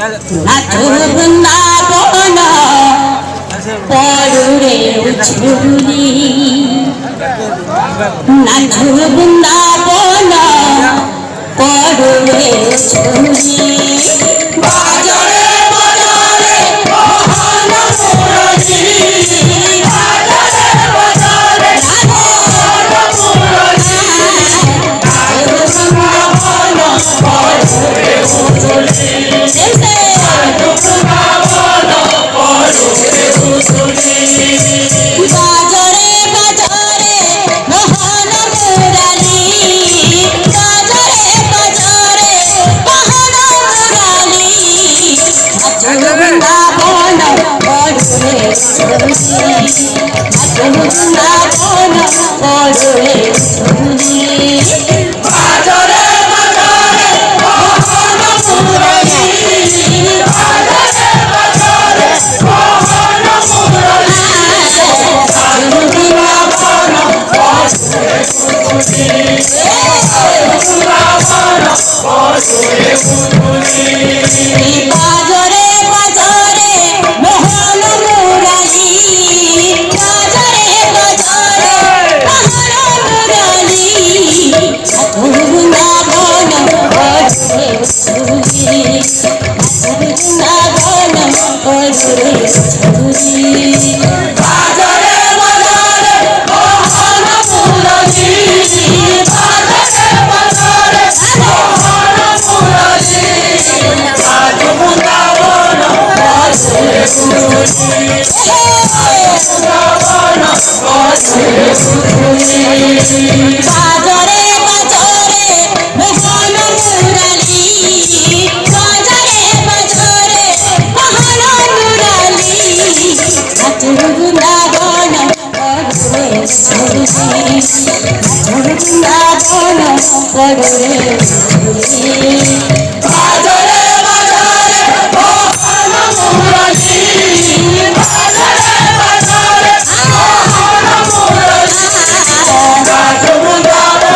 নাচো বৃন্দাবন পড়ুরে ঝুলি নাচো বৃন্দাবন পড়ুরে ঝুলি বাজারে বাজারে মোহন মুরলী বাজারে বাজারে মোহন মুরলী নাচো বৃন্দাবন পড়ুরে ঝুলি বাজারে বাজারে মোহন মুরলী বাজারে বাজারে মোহন মুরলী নাচো বৃন্দাবন পড়ুরে ঝুলি নাচো বৃন্দাবন পড়ুরে ঝুলি বাজারে বাজারে মোহন মুরলী বাজারে বাজারে মোহন মুরলী বাজারে বাজারে মোহন মুরলী বাজারে বাজারে মোহন মুরলী নাচো বৃন্দাবন পড়ুরে ঝুলি নাচো বৃন্দাবন পড়ুরে ঝুলি বাজারে বাজারে মোহন মুরলী বাজারে বাজারে মোহন মুরলী নাচো বৃন্দাবন পড়ুরে ঝুলি বৃন্দাবন পড়ুরে ঝুলি বাজারে বাজারে মোহন মুরলী বাজারে বাজারে মোহন মুরলী নাচো বৃন্দাবন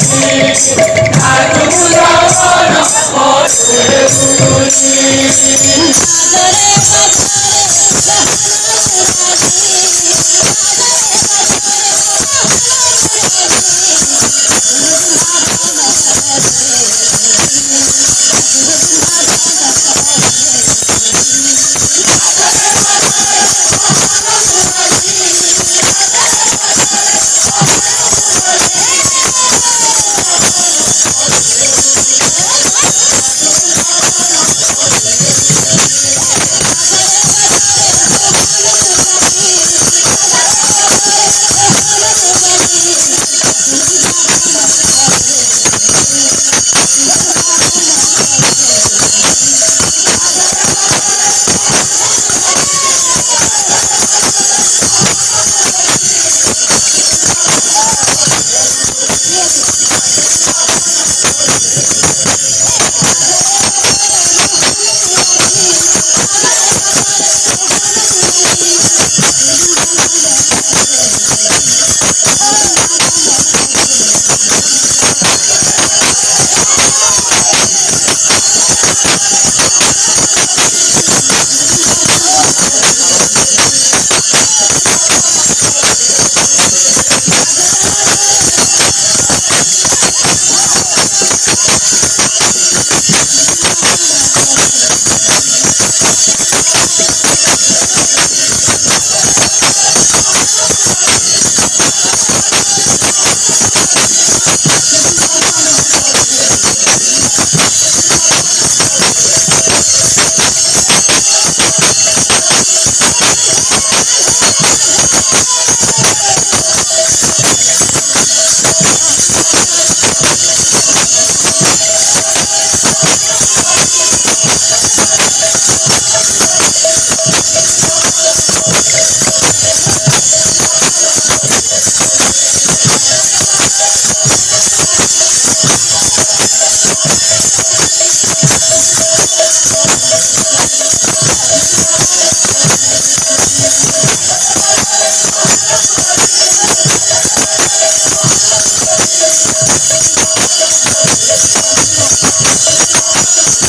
পড়ুরে ঝুলি নাচো বৃন্দাবন পড়ুরে ঝুলি বাজারে বাজারে মোহন মুরলী বাজারে বাজারে মোহন মুরলী নাচো বৃন্দাবন পড়ুরে ঝুলি নাচো বৃন্দাবন পড়ুরে ঝুলি বাজারে